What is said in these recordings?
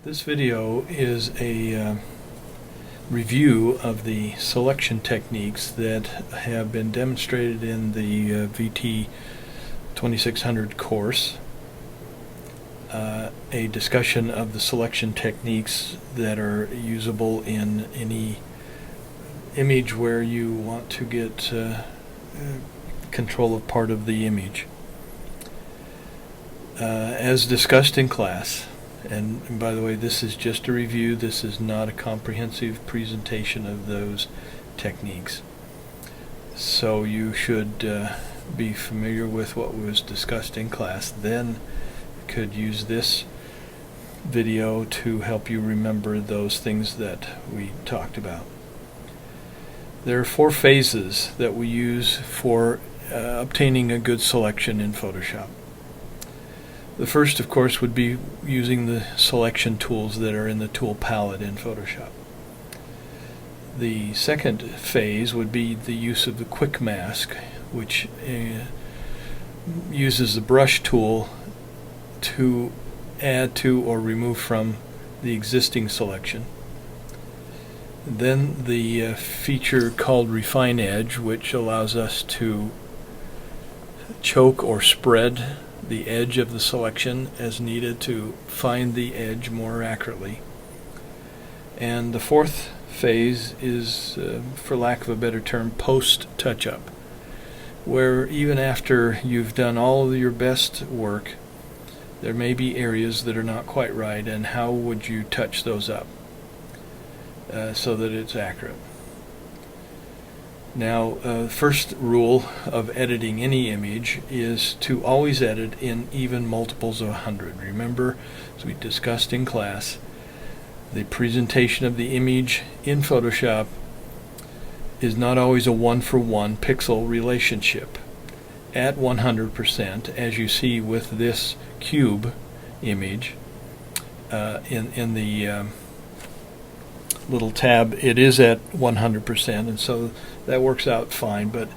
This video is a review of the selection techniques that have been demonstrated in the VT2600 course. A discussion of the selection techniques that are usable in any image where you want to get control of part of the image. As discussed in class, and by the way, this is just a review, this is not a comprehensive presentation of those techniques. So you should be familiar with what was discussed in class, then could use this video to help you remember those things that we talked about. There are 4 phases that we use for obtaining a good selection in Photoshop. The first, of course, would be using the selection tools that are in the tool palette in Photoshop. The second phase would be the use of the quick mask, which uses the brush tool to add to or remove from the existing selection. Then the feature called Refine Edge, which allows us to choke or spread the edge of the selection as needed to find the edge more accurately. And the fourth phase is, for lack of a better term, post touch-up, where even after you've done all of your best work, there may be areas that are not quite right, and how would you touch those up so that it's accurate. Now, first rule of editing any image is to always edit in even multiples of 100. Remember, as we discussed in class, the presentation of the image in Photoshop is not always a one-for-one pixel relationship. At 100%, as you see with this cube image in the little tab, it is at 100%, and so that works out fine. But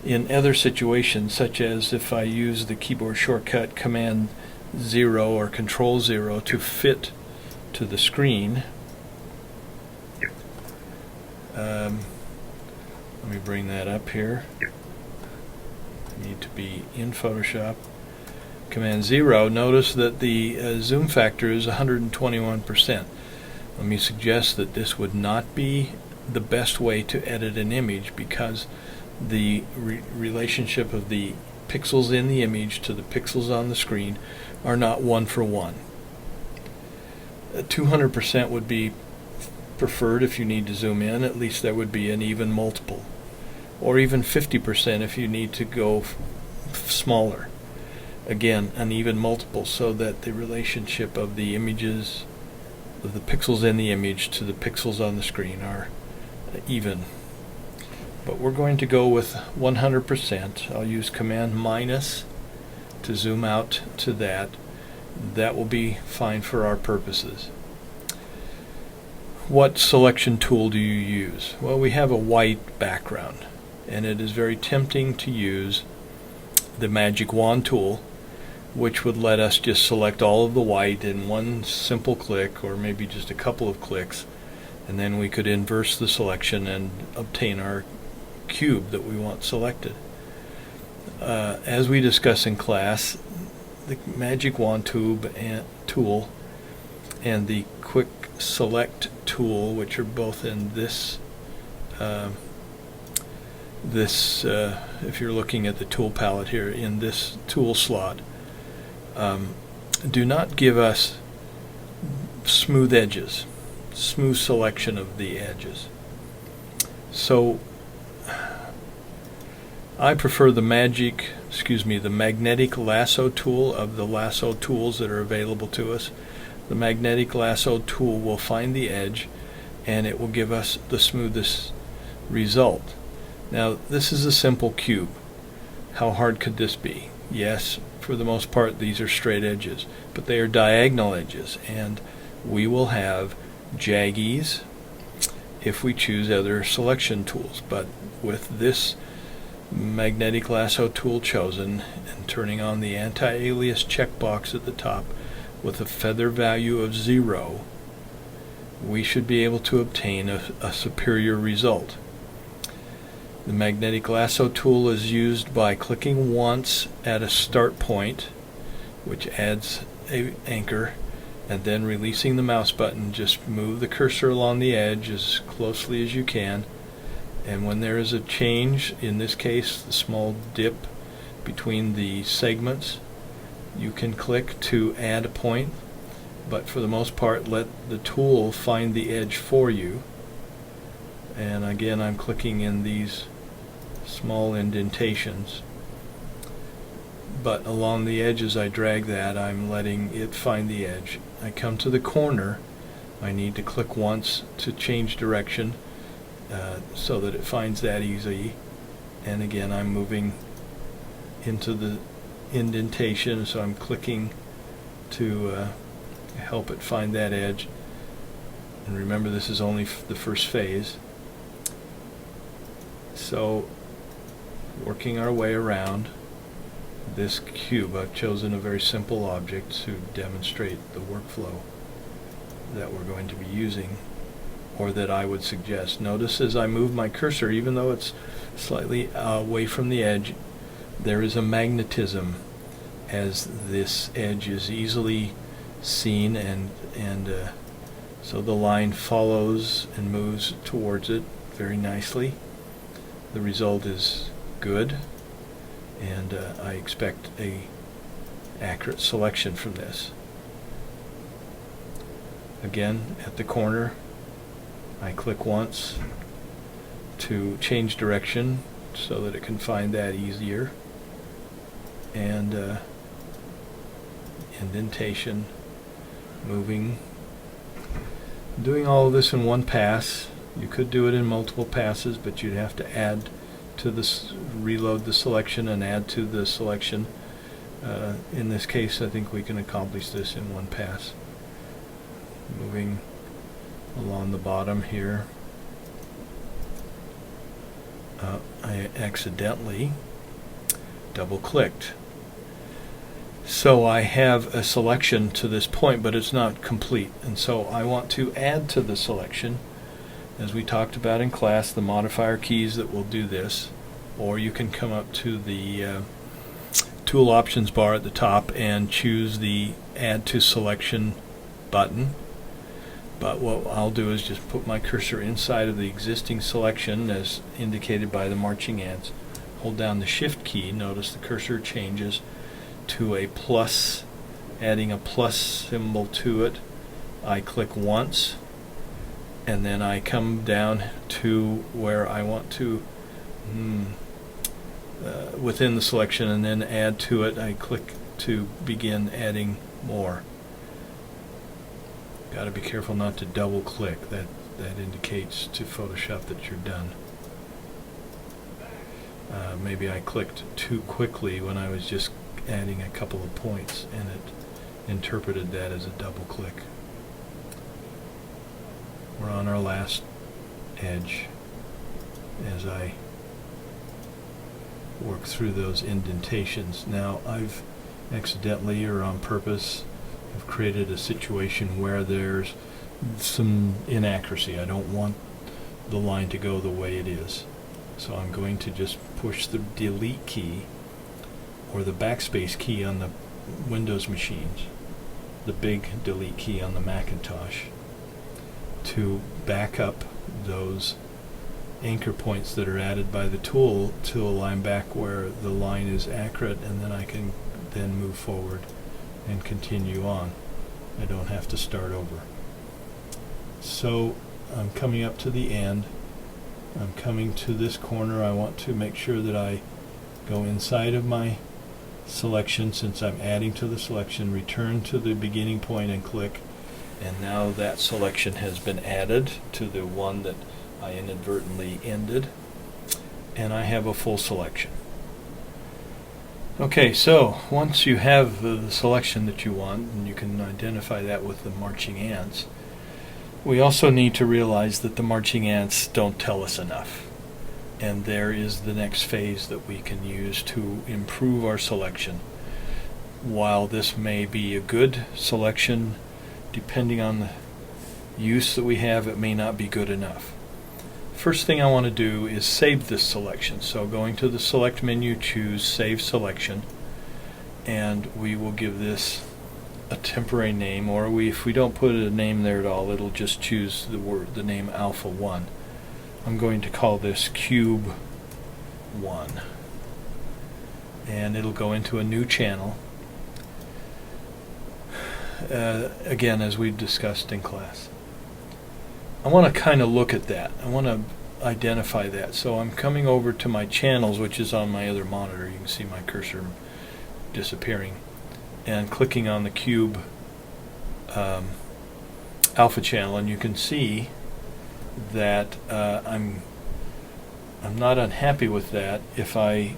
in other situations, such as if I use the keyboard shortcut Command 0 or Control 0 to fit to the screen, let me bring that up here. I need to be in Photoshop. Command 0, notice that the zoom factor is 121%. Let me suggest that this would not be the best way to edit an image, because the relationship of the pixels in the image to the pixels on the screen are not one-for-one. 200% would be preferred if you need to zoom in. At least there would be an even multiple. Or even 50% if you need to go smaller. Again, an even multiple, so that the relationship of the images, of the pixels in the image to the pixels on the screen are even. But we're going to go with 100%. I'll use Command minus to zoom out to that. That will be fine for our purposes. What selection tool do you use? Well, we have a white background, and it is very tempting to use the magic wand tool, which would let us just select all of the white in one simple click, or maybe just a couple of clicks, and then we could inverse the selection and obtain our cube that we want selected. As we discuss in class, the magic wand tool and the quick select tool, which are both in this if you're looking at the tool palette here, in this tool slot, do not give us smooth edges, smooth selection of the edges. So I prefer the magnetic lasso tool of the lasso tools that are available to us. The magnetic lasso tool will find the edge, and it will give us the smoothest result. Now, this is a simple cube. How hard could this be? Yes, for the most part these are straight edges, but they are diagonal edges, and we will have jaggies if we choose other selection tools. But with this magnetic lasso tool chosen and turning on the anti-alias checkbox at the top, with a feather value of 0, we should be able to obtain a superior result. The magnetic lasso tool is used by clicking once at a start point, which adds an anchor, and then releasing the mouse button. Just move the cursor along the edge as closely as you can, and when there is a change, in this case the small dip between the segments, you can click to add a point, but for the most part let the tool find the edge for you. And again, I'm clicking in these small indentations, but along the edge as I drag that, I'm letting it find the edge. I come to the corner, I need to click once to change direction so that it finds that easy, and again I'm moving into the indentation, so I'm clicking to help it find that edge. And remember, this is only the first phase. So working our way around this cube, I've chosen a very simple object to demonstrate the workflow that we're going to be using, or that I would suggest. Notice as I move my cursor, even though it's slightly away from the edge, there is a magnetism as this edge is easily seen, and so the line follows and moves towards it very nicely. The result is good, and I expect a accurate selection from this. Again, at the corner, I click once to change direction so that it can find that easier, and indentation, moving, doing all of this in one pass. You could do it in multiple passes, but you'd have to add to this, reload the selection and add to the selection. In this case, I think we can accomplish this in one pass. Moving along the bottom here. I accidentally double clicked. So I have a selection to this point, but it's not complete, and so I want to add to the selection. As we talked about in class, the modifier keys that will do this, or you can come up to the tool options bar at the top and choose the add to selection button. But what I'll do is just put my cursor inside of the existing selection as indicated by the marching ants. Hold down the shift key. Notice the cursor changes to a plus, adding a plus symbol to it. I click once, and then I come down to where I want to within the selection, and then add to it. I click to begin adding more. Got to be careful not to double click. That indicates to Photoshop that you're done. Maybe I clicked too quickly when I was just adding a couple of points, and it interpreted that as a double click. We're on our last edge as I work through those indentations. Now I've accidentally or on purpose have created a situation where there's some inaccuracy. I don't want the line to go the way it is. So I'm going to just push the delete key or the backspace key on the Windows machines, the big delete key on the Macintosh, to back up those anchor points that are added by the tool to a line back where the line is accurate, and then I can then move forward and continue on. I don't have to start over. So I'm coming up to the end. I'm coming to this corner. I want to make sure that I go inside of my selection. Since I'm adding to the selection, return to the beginning point and click, and now that selection has been added to the one that I inadvertently ended, and I have a full selection. Okay, so once you have the selection that you want, and you can identify that with the marching ants, we also need to realize that the marching ants don't tell us enough. And there is the next phase that we can use to improve our selection. while this may be a good selection, depending on the use that we have, it may not be good enough. First thing I want to do is save this selection. So going to the select menu, choose Save Selection, and we will give this a temporary name, or if we don't put a name there at all, it'll just choose the name Alpha 1. I'm going to call this Cube 1, and it'll go into a new channel, again, as we've discussed in class. I want to kind of look at that. I want to identify that. So I'm coming over to my channels, which is on my other monitor. You can see my cursor disappearing, and clicking on the Cube Alpha channel, and you can see that I'm not unhappy with that. If I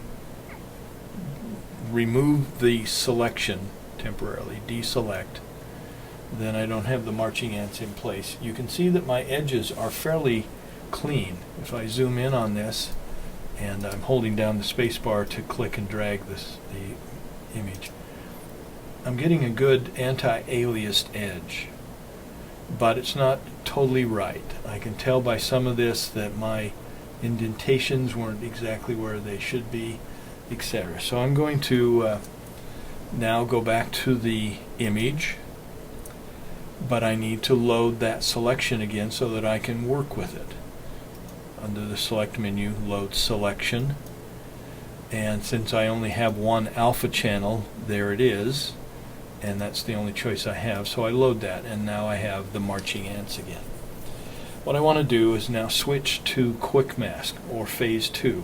remove the selection temporarily, deselect, then I don't have the marching ants in place. You can see that my edges are fairly clean. If I zoom in on this, and I'm holding down the space bar to click and drag the image, I'm getting a good anti-aliased edge, but it's not totally right. I can tell by some of this that my indentations weren't exactly where they should be, etc. So I'm going to now go back to the image, but I need to load that selection again so that I can work with it. Under the select menu, load selection, and since I only have one alpha channel, there it is, and that's the only choice I have, so I load that, and now I have the marching ants again. What I want to do is now switch to quick mask, or phase 2.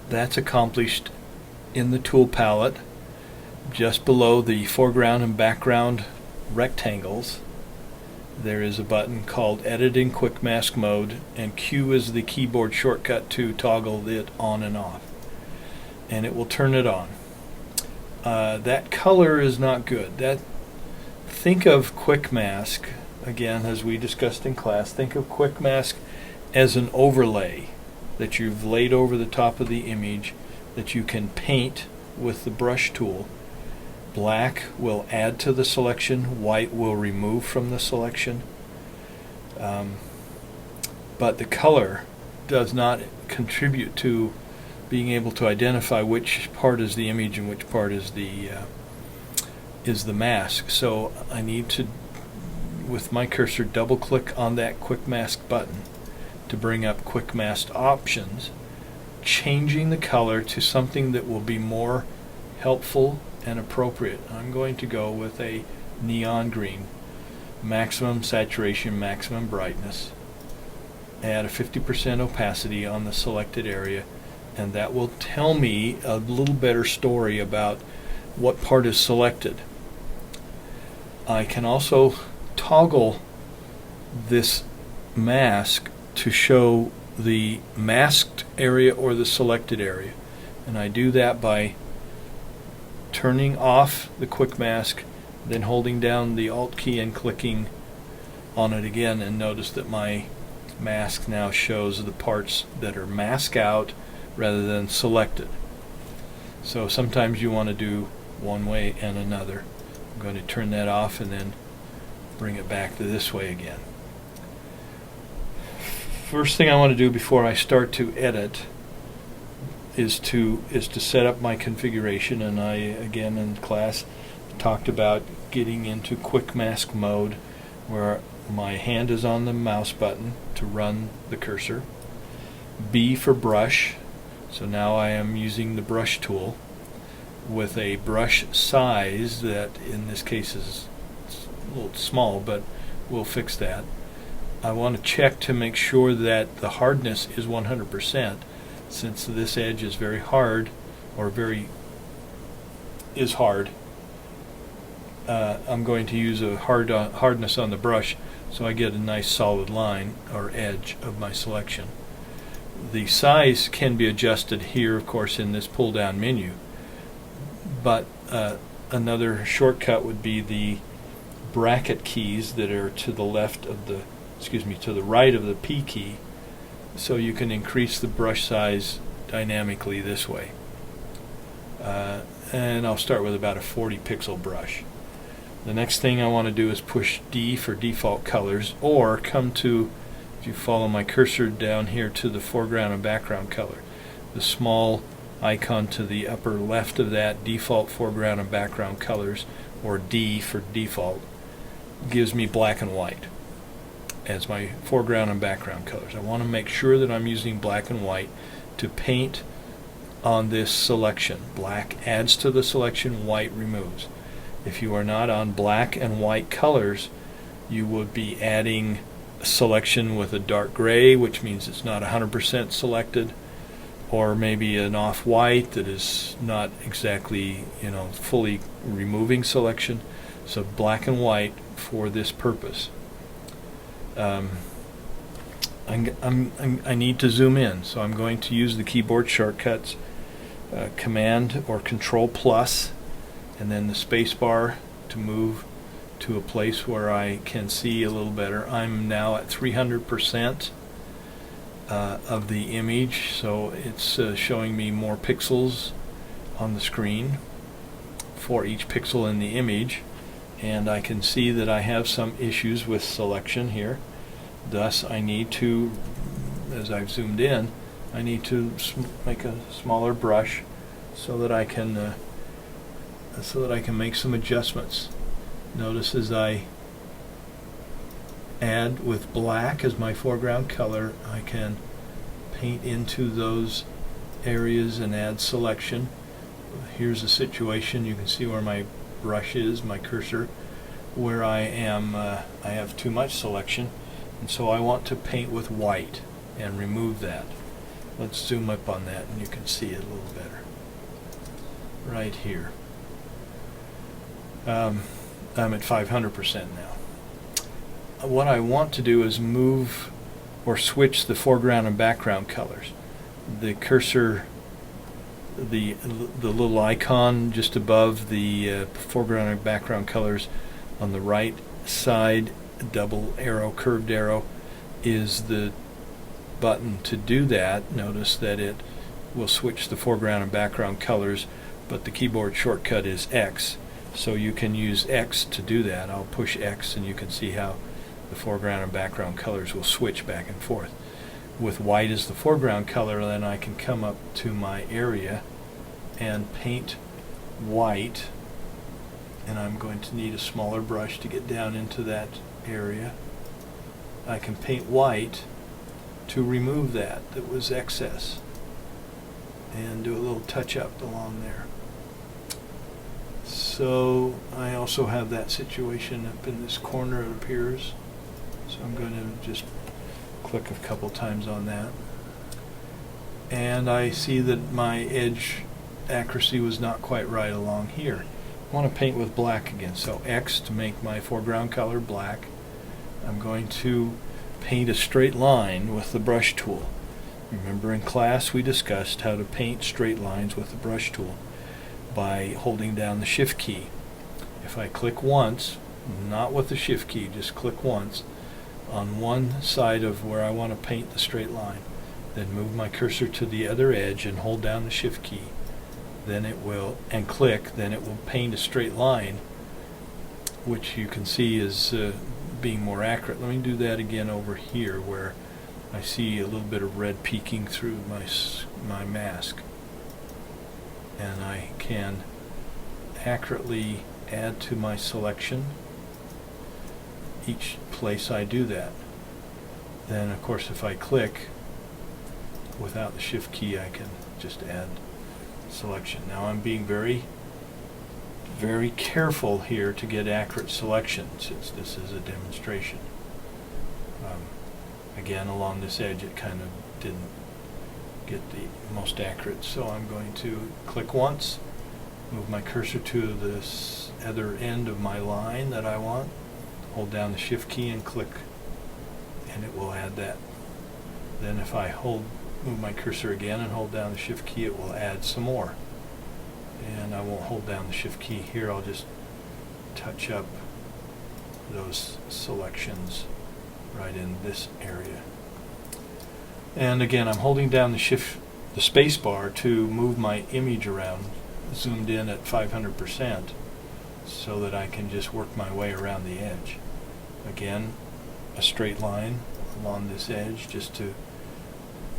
That's accomplished in the tool palette just below the foreground and background rectangles. There is a button called Edit in Quick Mask Mode, and Q is the keyboard shortcut to toggle it on and off, and it will turn it on. That color is not good. Think of Quick Mask, again, as we discussed in class, think of Quick Mask as an overlay that you've laid over the top of the image that you can paint with the brush tool. Black will add to the selection, white will remove from the selection, but the color does not contribute to being able to identify which part is the image and which part is the mask. So I need to, with my cursor, double click on that quick mask button to bring up quick mask options, changing the color to something that will be more helpful and appropriate. I'm going to go with a neon green, maximum saturation, maximum brightness, add a 50% opacity on the selected area, and that will tell me a little better story about what part is selected. I can also toggle this mask to show the masked area or the selected area, and I do that by turning off the quick mask, then holding down the Alt key and clicking on it again, and notice that my mask now shows the parts that are mask out rather than selected. So sometimes you want to do one way and another. I'm going to turn that off and then bring it back to this way again. First thing I want to do before I start to edit is to set up my configuration, and I, again in class, talked about getting into quick mask mode where my hand is on the mouse button to run the cursor. B for brush, so now I am using the brush tool with a brush size that in this case is a little small, but we'll fix that. I want to check to make sure that the hardness is 100%. Since this edge is very hard, or is hard, I'm going to use a hardness on the brush so I get a nice solid line or edge of my selection. The size can be adjusted here, of course, in this pull down menu, but another shortcut would be the bracket keys that are to the left of the, to the right of the P key, so you can increase the brush size dynamically this way. and I'll start with about a 40 pixel brush. The next thing I want to do is push D for default colors, or come to, if you follow my cursor down here, to the foreground and background color. The small icon to the upper left of that, default foreground and background colors, or D for default, gives me black and white as my foreground and background colors. I want to make sure that I'm using black and white to paint on this selection. Black adds to the selection, white removes. If you are not on black and white colors, you would be adding a selection with a dark gray, which means it's not 100% selected, or maybe an off-white that is not exactly, fully removing selection. So black and white for this purpose. I need to zoom in, so I'm going to use the keyboard shortcuts, Command or Control plus, and then the space bar to move to a place where I can see a little better. I'm now at 300% of the image, so it's showing me more pixels on the screen for each pixel in the image, and I can see that I have some issues with selection here. Thus I need to, as I've zoomed in, I need to make a smaller brush so that I can make some adjustments. Notice as I add with black as my foreground color, I can paint into those areas and add selection. Here's a situation, you can see where my brush is, my cursor, where I have too much selection, and so I want to paint with white and remove that. Let's zoom up on that and you can see it a little better. Right here. I'm at 500% now. What I want to do is move or switch the foreground and background colors. The cursor, the little icon just above the foreground and background colors on the right side, double arrow, curved arrow, is the button to do that. Notice that it will switch the foreground and background colors, but the keyboard shortcut is X. So you can use X to do that. I'll push X and you can see how the foreground and background colors will switch back and forth. With white as the foreground color, then I can come up to my area and paint white, and I'm going to need a smaller brush to get down into that area. I can paint white to remove that was excess and do a little touch up along there. So I also have that situation up in this corner, it appears. So I'm going to just click a couple times on that. And I see that my edge accuracy was not quite right along here. I want to paint with black again. So X to make my foreground color black. I'm going to paint a straight line with the brush tool. Remember in class we discussed how to paint straight lines with the brush tool by holding down the shift key. If I click once, not with the shift key, just click once on one side of where I want to paint the straight line, then move my cursor to the other edge and hold down the shift key, then it will, and click, then it will paint a straight line, which you can see is being more accurate. Let me do that again over here where I see a little bit of red peeking through my mask, and I can accurately add to my selection each place I do that. Then of course if I click without the shift key, I can just add selection. Now I'm being very careful here to get accurate selection since this is a demonstration. Again, along this edge it kind of didn't get the most accurate, so I'm going to click once, move my cursor to this other end of my line that I want, hold down the shift key and click, and it will add that. Then if I move my cursor again and hold down the shift key, it will add some more. And I won't hold down the shift key here, I'll just touch up those selections right in this area. And again, I'm holding down the space bar to move my image around zoomed in at 500% so that I can just work my way around the edge. Again, a straight line along this edge just to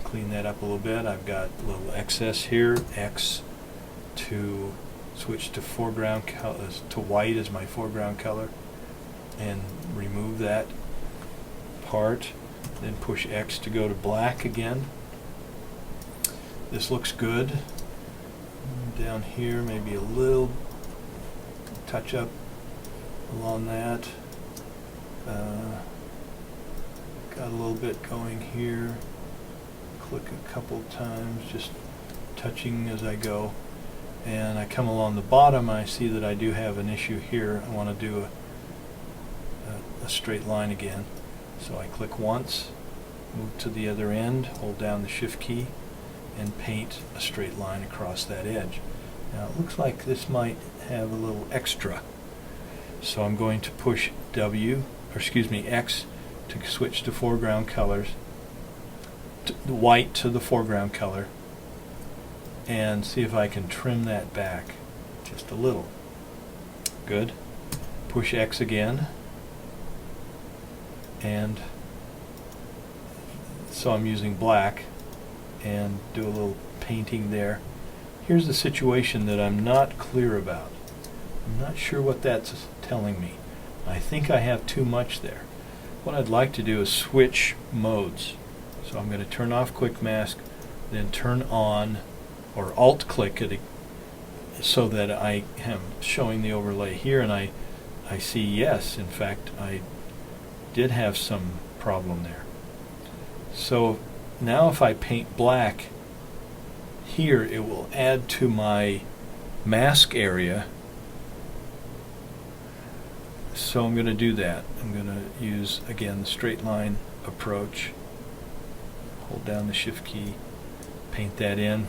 clean that up a little bit. I've got a little excess here, X to switch to foreground color, to white as my foreground color, and remove that part. Then push X to go to black again. This looks good. Down here, maybe a little touch up along that. Got a little bit going here. Click a couple times, just touching as I go. And I come along the bottom, I see that I do have an issue here. I want to do a straight line again. So I click once, move to the other end, hold down the Shift key, and paint a straight line across that edge. Now it looks like this might have a little extra. So I'm going to push X to switch to foreground colors, the white to the foreground color, and see if I can trim that back just a little. Good. Push X again, and so I'm using black and do a little painting there. Here's the situation that I'm not clear about. I'm not sure what that's telling me. I think I have too much there. What I'd like to do is switch modes. So I'm going to turn off Quick Mask, then turn on, or Alt click it so that I am showing the overlay here, and I see, yes, in fact I did have some problem there. So now if I paint black here, it will add to my mask area. So I'm going to do that. I'm going to use, again, the straight line approach. Hold down the Shift key, paint that in.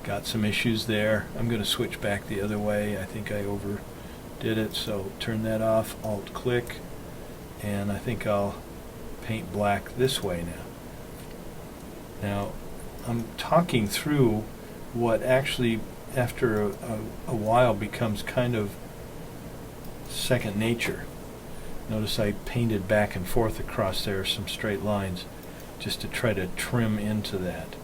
Got some issues there. I'm going to switch back the other way. I think I overdid it, so turn that off, Alt click, and I think I'll paint black this way now. Now I'm talking through what actually after a while becomes kind of second nature. Notice I painted back and forth across there some straight lines just to try to trim into that.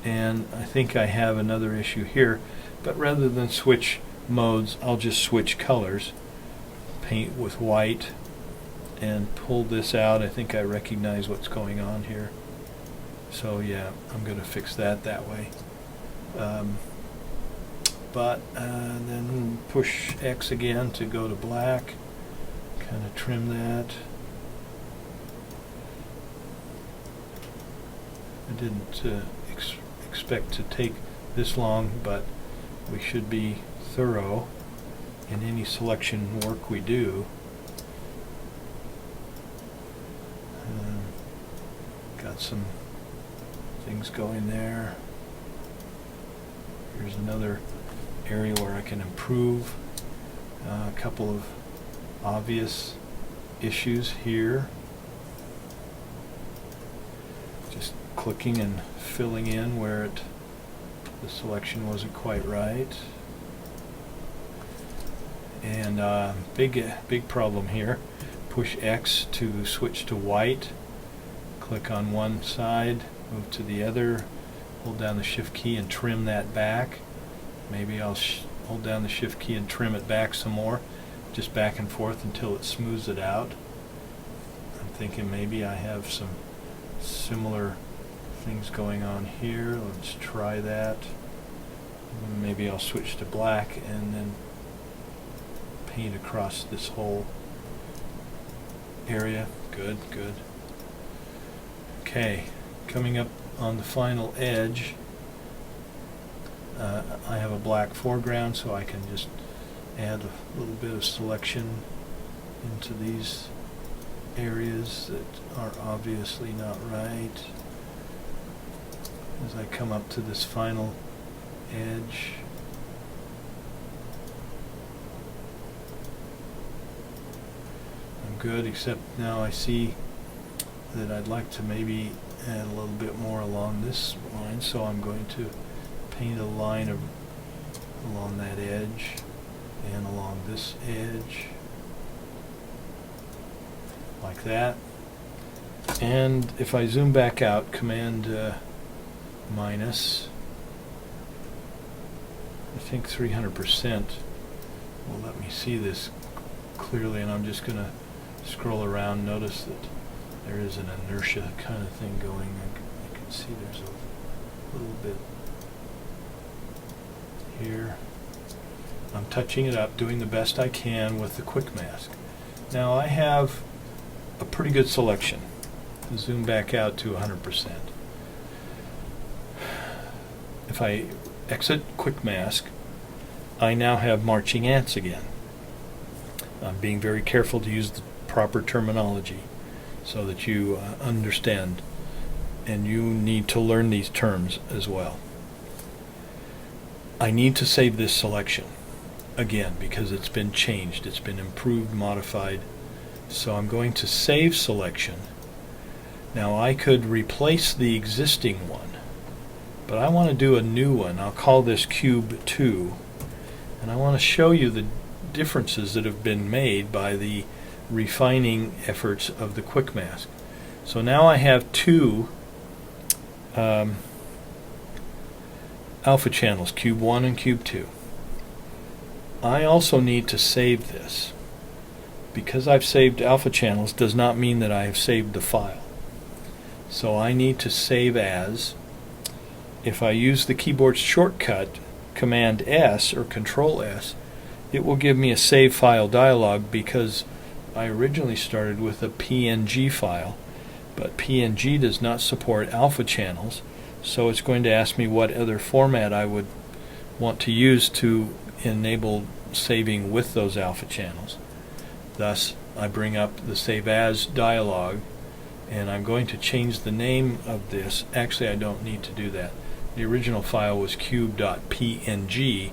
And I think I have another issue here, but rather than switch modes, I'll just switch colors, paint with white, and pull this out. I think I recognize what's going on here. So yeah, I'm going to fix that way. Then push X again to go to black, kind of trim that. I didn't expect to take this long, but we should be thorough in any selection work we do. Got some things going there. Here's another area where I can improve. A couple of obvious issues here. Just clicking and filling in where the selection wasn't quite right. And big problem here. Push X to switch to white. Click on one side, move to the other, hold down the Shift key and trim that back. Maybe I'll hold down the Shift key and trim it back some more, just back and forth until it smooths it out. I'm thinking maybe I have some similar things going on here. Let's try that. Maybe I'll switch to black and then paint across this whole area. Good. Okay, coming up on the final edge, I have a black foreground, so I can just add a little bit of selection into these areas that are obviously not right. As I come up to this final edge, I'm good, except now I see that I'd like to maybe add a little bit more along this line, so I'm going to paint a line along that edge and along this edge, like that. And if I zoom back out, Command minus, I think 300% will let me see this clearly, and I'm just going to scroll around. Notice that there is an inertia kind of thing going. I can see there's a little bit here. I'm touching it up, doing the best I can with the quick mask. Now I have a pretty good selection. Zoom back out to 100%. If I exit quick mask, I now have marching ants again. I'm being very careful to use the proper terminology so that you understand, and you need to learn these terms as well. I need to save this selection again because it's been changed, it's been improved, modified. So I'm going to save selection. Now I could replace the existing one, but I want to do a new one. I'll call this Cube 2, and I want to show you the differences that have been made by the refining efforts of the quick mask. So now I have two alpha channels, Cube 1 and Cube 2. I also need to save this. Because I've saved alpha channels does not mean that I have saved the file. So I need to save as. If I use the keyboard shortcut Command S or Control S, it will give me a save file dialog because I originally started with a PNG file, but PNG does not support alpha channels, so it's going to ask me what other format I would want to use to enable saving with those alpha channels. Thus, I bring up the Save As dialog, and I'm going to change the name of this. Actually, I don't need to do that. The original file was cube.png,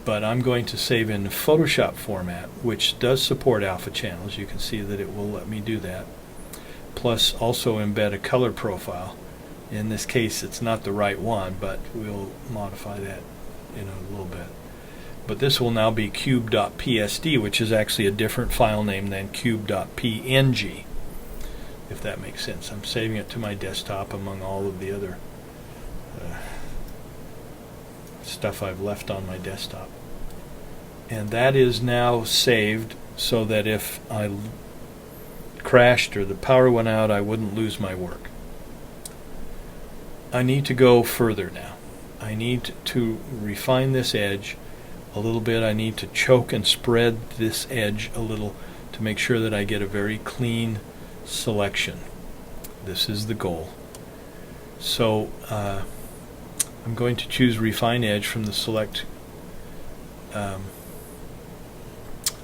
but I'm going to save in Photoshop format, which does support alpha channels. You can see that it will let me do that. Plus, also embed a color profile. In this case, it's not the right one, but we'll modify that in a little bit. But this will now be cube.psd, which is actually a different file name than cube.png, if that makes sense. I'm saving it to my desktop among all of the other stuff I've left on my desktop. And that is now saved so that if I crashed or the power went out, I wouldn't lose my work. I need to go further now. I need to refine this edge a little bit. I need to choke and spread this edge a little to make sure that I get a very clean selection. This is the goal. So I'm going to choose Refine Edge from the Select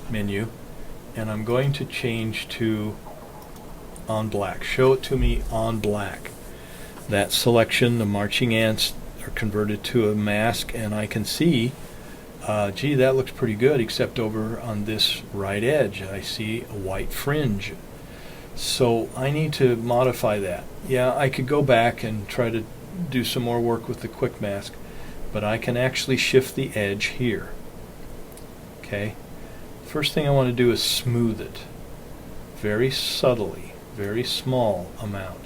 menu, and I'm going to change to on black. Show it to me on black. That selection, the marching ants, are converted to a mask, and I can see gee, that looks pretty good, except over on this right edge I see a white fringe. So I need to modify that. Yeah, I could go back and try to do some more work with the quick mask, but I can actually shift the edge here. Okay, first thing I want to do is smooth it very subtly, very small amount.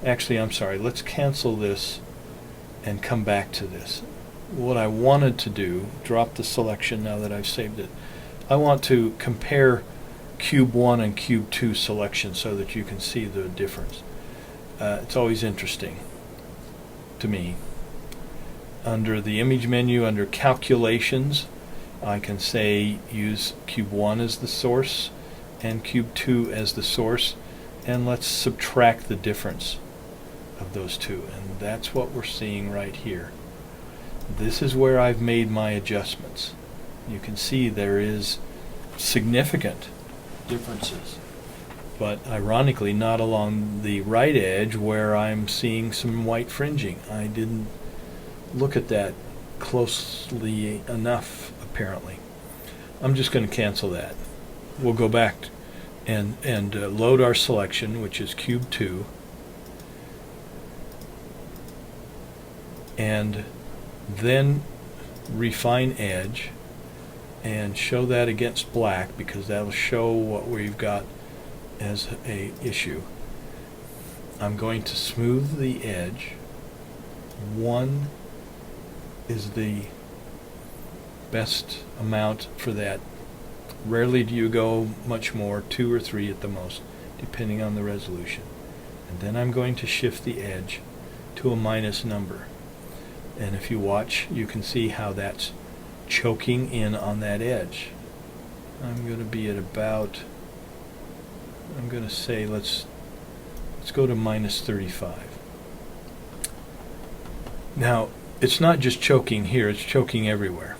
Actually, I'm sorry, let's cancel this and come back to this. What I wanted to do, drop the selection now that I've saved it. I want to compare Cube 1 and Cube 2 selection so that you can see the difference. It's always interesting to me. Under the image menu, under calculations, I can say use Cube 1 as the source and Cube 2 as the source, and let's subtract the difference of those two, and that's what we're seeing right here. This is where I've made my adjustments. You can see there is significant differences, but ironically not along the right edge where I'm seeing some white fringing. I didn't look at that closely enough, apparently. I'm just going to cancel that. We'll go back and load our selection, which is Cube 2, and then refine edge and show that against black, because that'll show what we've got as a issue. I'm going to smooth the edge. 1 is the best amount for that. Rarely do you go much more, 2 or 3 at the most, depending on the resolution. And then I'm going to shift the edge to a minus number. And if you watch, you can see how that's choking in on that edge. I'm going to be at about, I'm going to say let's go to minus 35. Now, it's not just choking here, it's choking everywhere.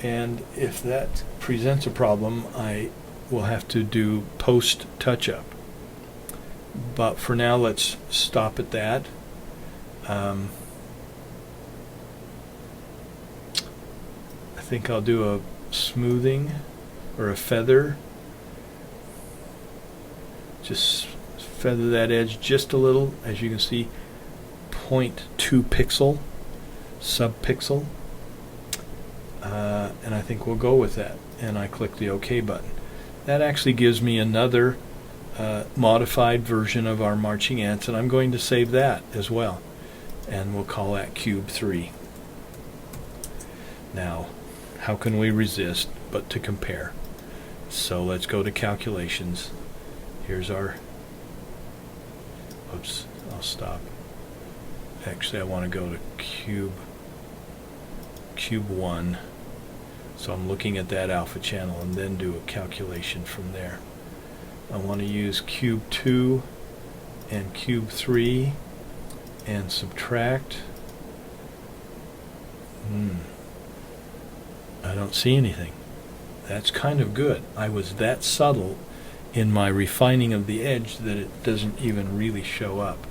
And if that presents a problem, I will have to do post touch-up. But for now, let's stop at that. I think I'll do a smoothing or a feather. Just feather that edge just a little, as you can see, 0.2 pixel, sub-pixel. And I think we'll go with that. And I click the OK button. That actually gives me another modified version of our marching ants, and I'm going to save that as well. And we'll call that Cube 3. Now, how can we resist but to compare? So let's go to calculations. Here's our, oops, I'll stop. Actually, I want to go to cube 1. So I'm looking at that alpha channel and then do a calculation from there. I want to use cube 2 and cube 3 and subtract. I don't see anything. That's kind of good. I was that subtle in my refining of the edge that it doesn't even really show up.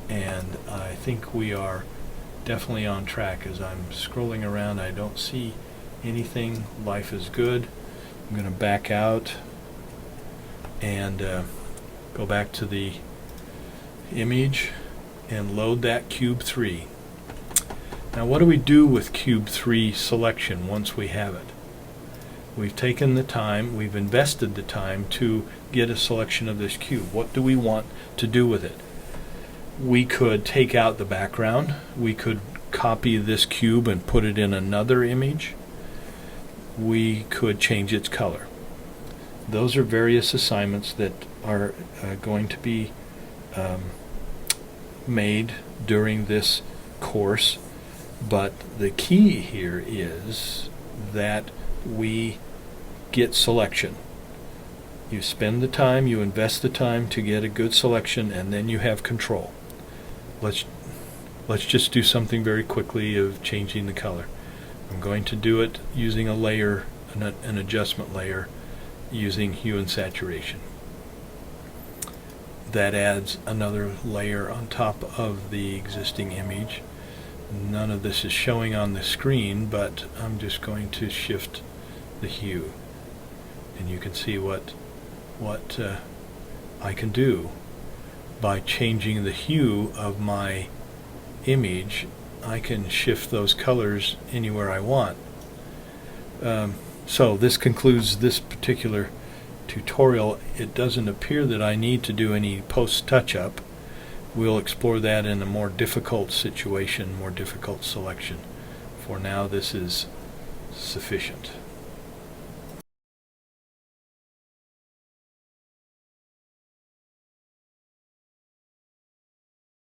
And I think we are definitely on track. As I'm scrolling around, I don't see anything. Life is good. I'm going to back out and go back to the image and load that cube 3. Now, what do we do with cube 3 selection once we have it? We've taken the time, we've invested the time to get a selection of this cube. What do we want to do with it? We could take out the background. We could copy this cube and put it in another image. We could change its color. Those are various assignments that are going to be made during this course. But the key here is that we get selection. You spend the time, you invest the time to get a good selection, and then you have control. Let's just do something very quickly of changing the color. I'm going to do it using a layer, an adjustment layer, using hue and saturation. That adds another layer on top of the existing image. None of this is showing on the screen, but I'm just going to shift the hue, and you can see what I can do by changing the hue of my image. I can shift those colors anywhere I want. So this concludes this particular tutorial. It doesn't appear that I need to do any post touch-up. We'll explore that in a more difficult situation, more difficult selection. For now, this is sufficient.